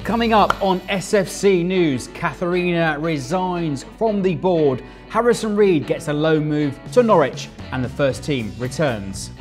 Coming up on SFC News, Katharina resigns from the board, Harrison Reed gets a loan move to Norwich, and the first team returns.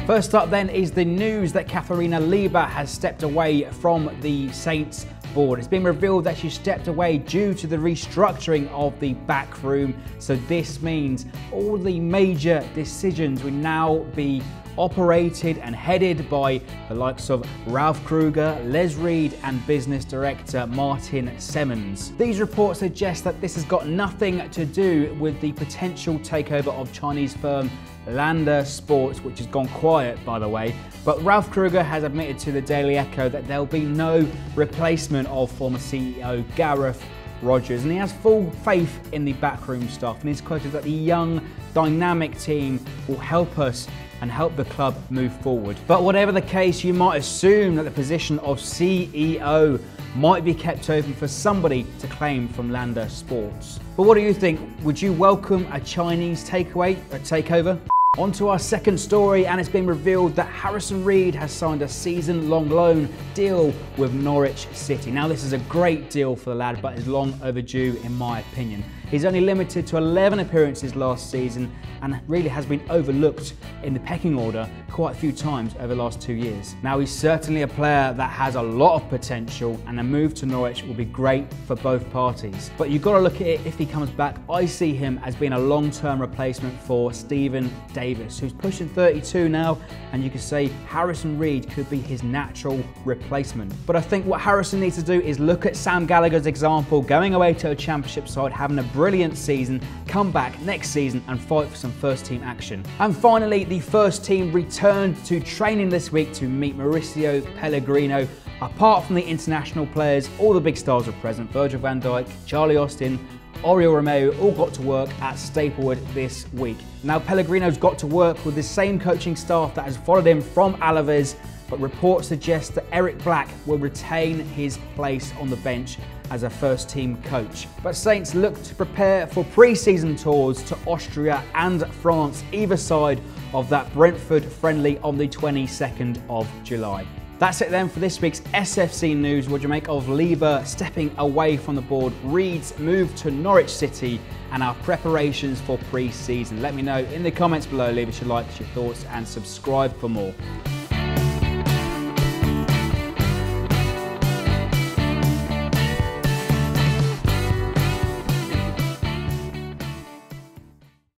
First up then is the news that Katharina Liebherr has stepped away from the Saints board. It's been revealed that she stepped away due to the restructuring of the back room. So this means all the major decisions will now be operated and headed by the likes of Ralph Kruger, Les Reed and business director Martin Semmens. These reports suggest that this has got nothing to do with the potential takeover of Chinese firm Landa Sports, which has gone quiet by the way, but Ralph Kruger has admitted to the Daily Echo that there'll be no replacement of former CEO Gareth Rogers, and he has full faith in the backroom staff, and he's quoted that the young dynamic team will help us and help the club move forward. But whatever the case, you might assume that the position of CEO might be kept open for somebody to claim from Landa Sports. But what do you think? Would you welcome a Chinese takeover? On to our second story, and it's been revealed that Harrison Reed has signed a season-long loan deal with Norwich City. Now this is a great deal for the lad, but is long overdue in my opinion. He's only limited to 11 appearances last season and really has been overlooked in the pecking order quite a few times over the last 2 years. Now he's certainly a player that has a lot of potential, and a move to Norwich will be great for both parties. But you've got to look at it if he comes back. I see him as being a long-term replacement for Stephen Davis, who's pushing 32 now, and you could say Harrison Reed could be his natural replacement. But I think what Harrison needs to do is look at Sam Gallagher's example, going away to a championship side, having a brilliant season, come back next season and fight for some first team action. And finally, the first team returned to training this week to meet Mauricio Pellegrino. Apart from the international players, all the big stars were present. Virgil van Dijk, Charlie Austin, Oriol Romeu all got to work at Staplewood this week. Now Pellegrino's got to work with the same coaching staff that has followed him from Alaves, but reports suggest that Eric Black will retain his place on the bench as a first team coach. But Saints look to prepare for pre-season tours to Austria and France, either side of that Brentford friendly on the 22nd of July. That's it then for this week's SFC News. What do you make of Liebherr stepping away from the board, Reed's move to Norwich City, and our preparations for pre-season? Let me know in the comments below. Leave us your likes, your thoughts, and subscribe for more.